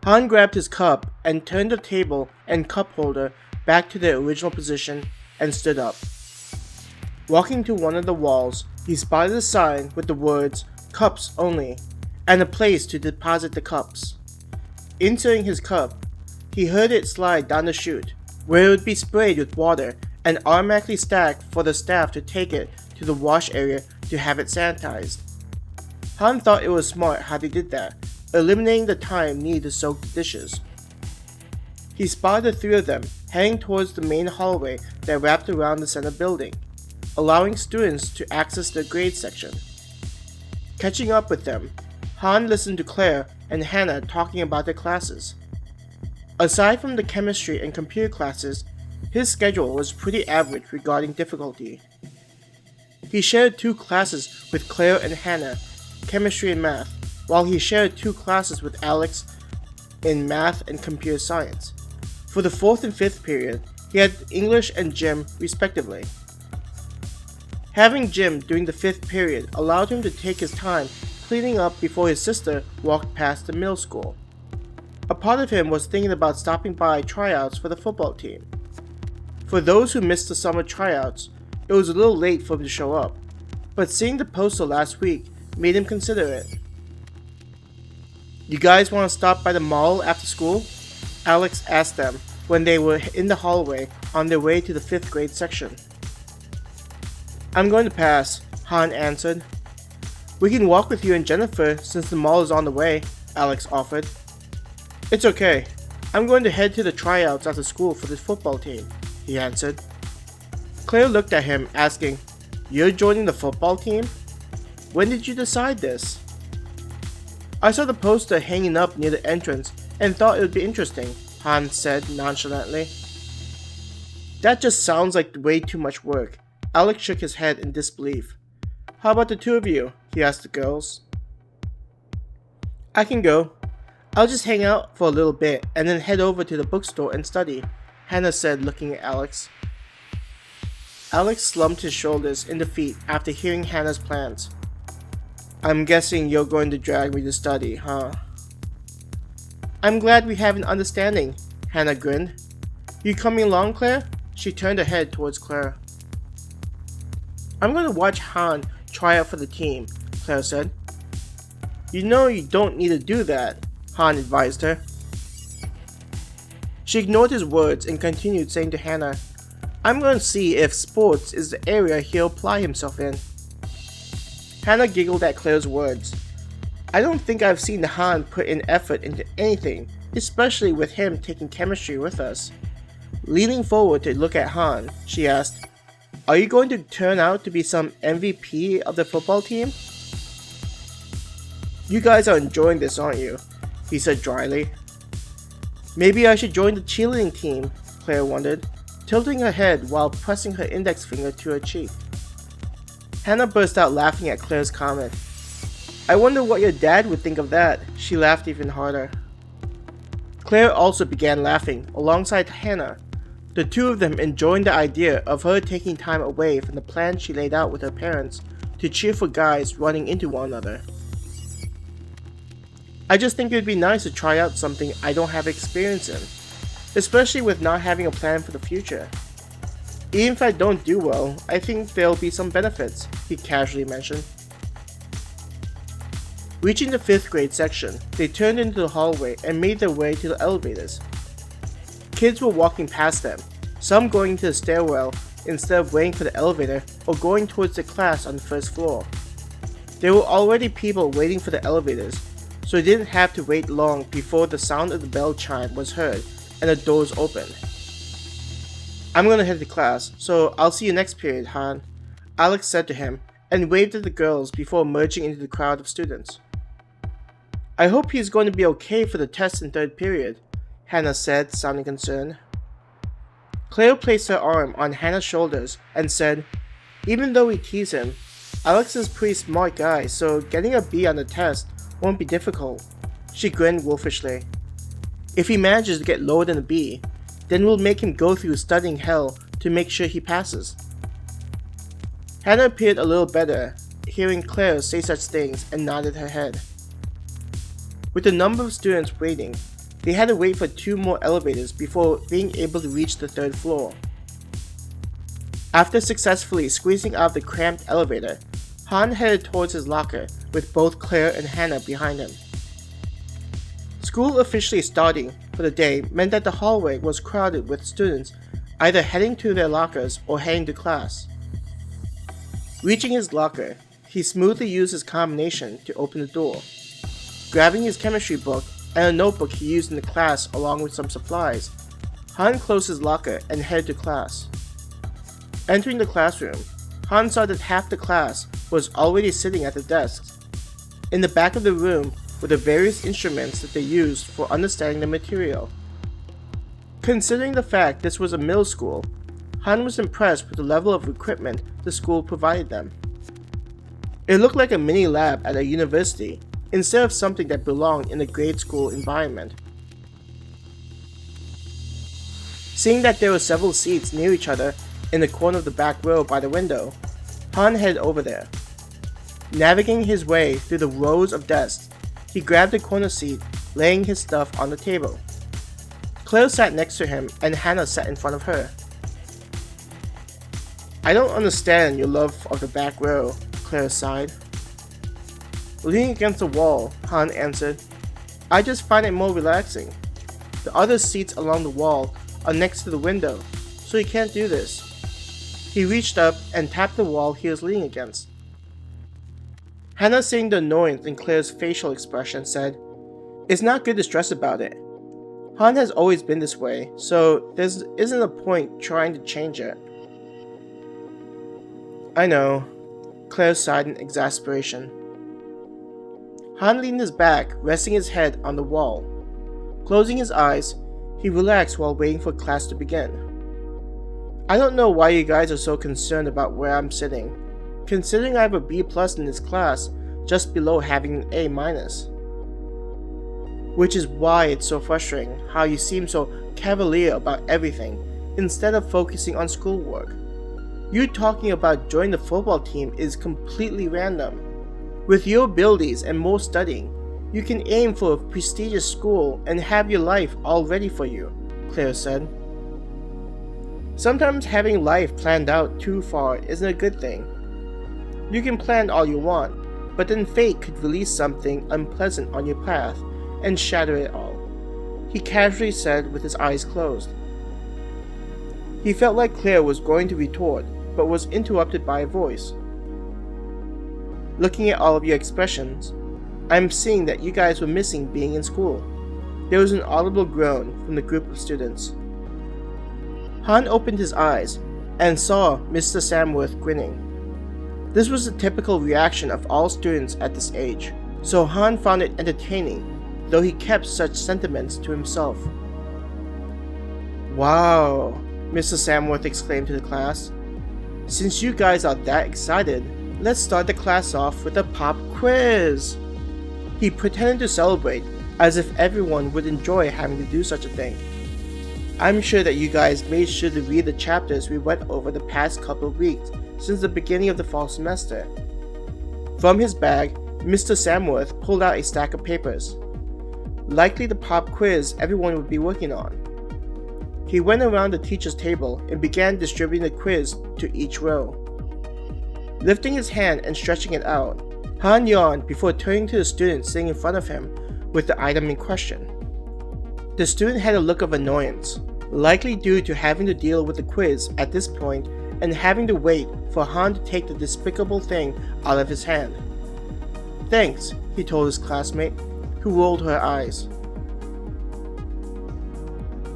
Han grabbed his cup and turned the table and cup holder back to their original position and stood up. Walking to one of the walls, he spotted a sign with the words "Cups Only" and a place to deposit the cups. Inserting his cup, he heard it slide down the chute, where it would be sprayed with water and automatically stacked for the staff to take it to the wash area to have it sanitized. Han thought it was smart how they did that, eliminating the time needed to soak the dishes. He spotted the three of them heading towards the main hallway that wrapped around the center building, allowing students to access the grade section. Catching up with them, Han listened to Claire and Hannah talking about their classes. Aside from the chemistry and computer classes, his schedule was pretty average regarding difficulty. He shared 2 classes with Claire and Hannah, chemistry and math, while he shared 2 classes with Alex in math and computer science. For the 4th and 5th period, he had English and gym respectively. Having gym during the 5th period allowed him to take his time cleaning up before his sister walked past the middle school. A part of him was thinking about stopping by tryouts for the football team. For those who missed the summer tryouts, it was a little late for him to show up, but seeing the poster last week made him consider it. "You guys want to stop by the mall after school?" Alex asked them when they were in the hallway on their way to the 5th grade section. "I'm going to pass," Han answered. "We can walk with you and Jennifer since the mall is on the way," Alex offered. "It's okay. I'm going to head to the tryouts after school for the football team," he answered. Claire looked at him, asking, "You're joining the football team? When did you decide this?" "I saw the poster hanging up near the entrance and thought it would be interesting," Han said nonchalantly. "That just sounds like way too much work." Alex shook his head in disbelief. "How about the 2 of you?" he asked the girls. "I can go. I'll just hang out for a little bit and then head over to the bookstore and study," Hannah said, looking at Alex. Alex slumped his shoulders in defeat after hearing Hannah's plans. "I'm guessing you're going to drag me to study, huh?" "I'm glad we have an understanding," Hannah grinned. "You coming along, Claire?" She turned her head towards Claire. "I'm going to watch Han try out for the team," Claire said. "You know you don't need to do that," Han advised her. She ignored his words and continued saying to Hannah, "I'm going to see if sports is the area he'll apply himself in." Hannah giggled at Claire's words. "I don't think I've seen Han put in effort into anything, especially with him taking chemistry with us." Leaning forward to look at Han, she asked, "Are you going to turn out to be some MVP of the football team?" "You guys are enjoying this, aren't you?" he said dryly. "Maybe I should join the cheerleading team," Claire wondered, tilting her head while pressing her index finger to her cheek. Hannah burst out laughing at Claire's comment. "I wonder what your dad would think of that." She laughed even harder. Claire also began laughing alongside Hannah, the 2 of them enjoying the idea of her taking time away from the plan she laid out with her parents to cheer for guys running into one another. "I just think it would be nice to try out something I don't have experience in, especially with not having a plan for the future. Even if I don't do well, I think there'll be some benefits," he casually mentioned. Reaching the 5th grade section, they turned into the hallway and made their way to the elevators. Kids were walking past them, some going to the stairwell instead of waiting for the elevator or going towards the class on the 1st floor. There were already people waiting for the elevators, so they didn't have to wait long before the sound of the bell chime was heard and the doors opened. "I'm gonna head to class, so I'll see you next period, Han," Alex said to him and waved at the girls before merging into the crowd of students. "I hope he's going to be okay for the test in 3rd period," Hannah said, sounding concerned. Claire placed her arm on Hannah's shoulders and said, "Even though we tease him, Alex is a pretty smart guy, so getting a B on the test won't be difficult." She grinned wolfishly. "If he manages to get lower than a B, then we'll make him go through studying hell to make sure he passes." Hannah appeared a little better, hearing Claire say such things, and nodded her head. With the number of students waiting, They had to wait for 2 more elevators before being able to reach the 3rd floor. After successfully squeezing out of the cramped elevator, Han headed towards his locker with both Claire and Hannah behind him. School officially starting for the day meant that the hallway was crowded with students either heading to their lockers or heading to class. Reaching his locker, he smoothly used his combination to open the door. Grabbing his chemistry book and a notebook he used in the class along with some supplies, Han closed his locker and headed to class. Entering the classroom, Han saw that half the class was already sitting at the desks. In the back of the room were the various instruments that they used for understanding the material. Considering the fact this was a middle school, Han was impressed with the level of equipment the school provided them. It looked like a mini lab at a university instead of something that belonged in a grade school environment. Seeing that there were several seats near each other in the corner of the back row by the window, Han headed over there. Navigating his way through the rows of desks, he grabbed a corner seat, laying his stuff on the table. Claire sat next to him and Hannah sat in front of her. "I don't understand your love of the back row," Claire sighed. Leaning against the wall, Han answered, "I just find it more relaxing. The other seats along the wall are next to the window, so you can't do this." He reached up and tapped the wall he was leaning against. Hannah, seeing the annoyance in Claire's facial expression, said, "It's not good to stress about it. Han has always been this way, so there isn't a point trying to change it." "I know," Claire sighed in exasperation. Han leaned his back, resting his head on the wall. Closing his eyes, he relaxed while waiting for class to begin. "I don't know why you guys are so concerned about where I'm sitting, considering I have a B+ in this class, just below having an A-. Which is why it's so frustrating how you seem so cavalier about everything, instead of focusing on schoolwork. You talking about joining the football team is completely random. With your abilities and more studying, you can aim for a prestigious school and have your life all ready for you," Claire said. "Sometimes having life planned out too far isn't a good thing. You can plan all you want, but then fate could release something unpleasant on your path and shatter it all," he casually said with his eyes closed. He felt like Claire was going to retort, but was interrupted by a voice. "Looking at all of your expressions, I'm seeing that you guys were missing being in school." There was an audible groan from the group of students. Han opened his eyes and saw Mr. Samworth grinning. This was the typical reaction of all students at this age, so Han found it entertaining, though he kept such sentiments to himself. "Wow," Mr. Samworth exclaimed to the class. "Since you guys are that excited, let's start the class off with a pop quiz." He pretended to celebrate, as if everyone would enjoy having to do such a thing. "I'm sure that you guys made sure to read the chapters we went over the past couple of weeks since the beginning of the fall semester." From his bag, Mr. Samworth pulled out a stack of papers. Likely the pop quiz everyone would be working on. He went around the teacher's table and began distributing the quiz to each row. Lifting his hand and stretching it out, Han yawned before turning to the student sitting in front of him with the item in question. The student had a look of annoyance, likely due to having to deal with the quiz at this point and having to wait for Han to take the despicable thing out of his hand. "Thanks," he told his classmate, who rolled her eyes.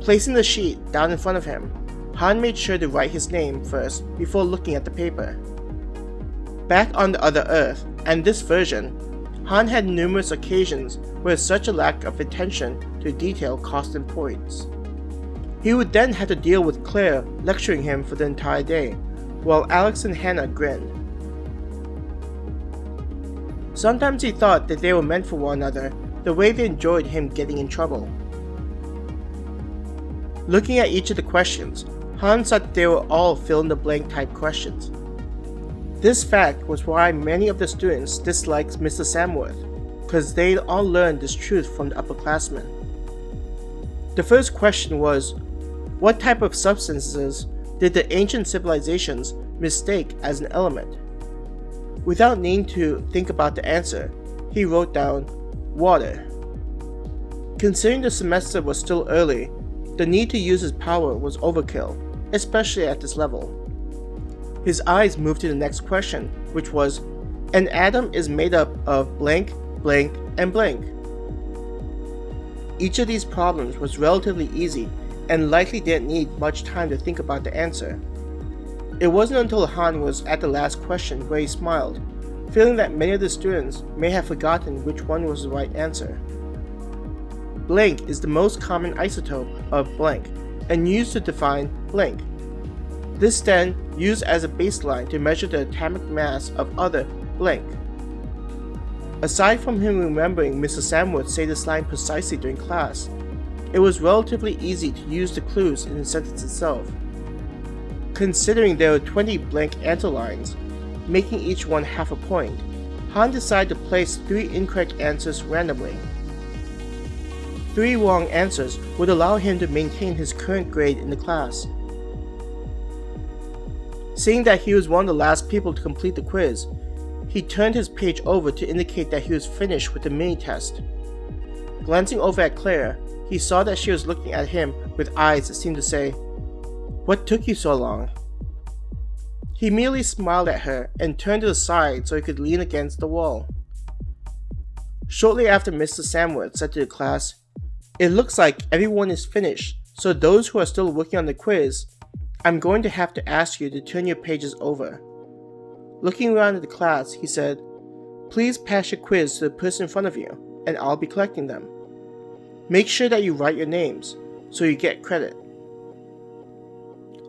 Placing the sheet down in front of him, Han made sure to write his name first before looking at the paper. Back on the other Earth, and this version, Han had numerous occasions where such a lack of attention to detail cost him points. He would then have to deal with Claire lecturing him for the entire day, while Alex and Hannah grinned. Sometimes he thought that they were meant for one another, the way they enjoyed him getting in trouble. Looking at each of the questions, Han saw that they were all fill-in-the-blank type questions. This fact was why many of the students disliked Mr. Samworth, because they'd all learned this truth from the upperclassmen. The first question was, what type of substances did the ancient civilizations mistake as an element? Without needing to think about the answer, he wrote down, water. Considering the semester was still early, the need to use his power was overkill, especially at this level. His eyes moved to the next question, which was, an atom is made up of blank, blank, and blank. Each of these problems was relatively easy and likely didn't need much time to think about the answer. It wasn't until Han was at the last question where he smiled, feeling that many of the students may have forgotten which one was the right answer. Blank is the most common isotope of blank and used to define blank. This then used as a baseline to measure the atomic mass of other blank. Aside from him remembering Mr. Samwood say this line precisely during class, it was relatively easy to use the clues in the sentence itself. Considering there were 20 blank answer lines, making each one half a point, Han decided to place 3 incorrect answers randomly. 3 wrong answers would allow him to maintain his current grade in the class. Seeing that he was one of the last people to complete the quiz, he turned his page over to indicate that he was finished with the mini-test. Glancing over at Claire, he saw that she was looking at him with eyes that seemed to say, "What took you so long?" He merely smiled at her and turned to the side so he could lean against the wall. Shortly after Mr. Samwood said to the class, "It looks like everyone is finished, so those who are still working on the quiz, I'm going to have to ask you to turn your pages over." Looking around at the class, he said, "Please pass your quiz to the person in front of you, and I'll be collecting them. Make sure that you write your names, so you get credit."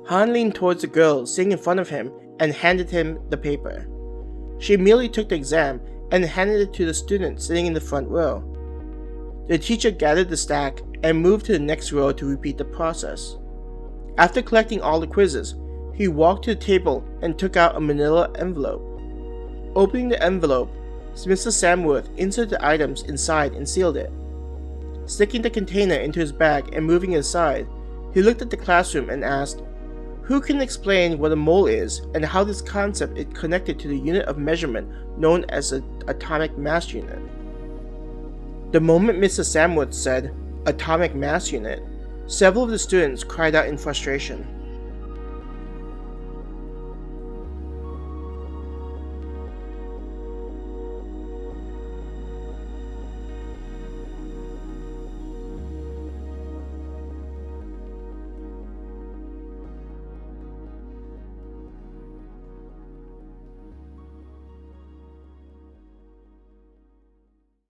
Han leaned towards the girl sitting in front of him and handed him the paper. She immediately took the exam and handed it to the student sitting in the front row. The teacher gathered the stack and moved to the next row to repeat the process. After collecting all the quizzes, he walked to the table and took out a manila envelope. Opening the envelope, Mr. Samworth inserted the items inside and sealed it. Sticking the container into his bag and moving it aside, he looked at the classroom and asked, "Who can explain what a mole is and how this concept is connected to the unit of measurement known as the atomic mass unit?" The moment Mr. Samworth said, "atomic mass unit," several of the students cried out in frustration.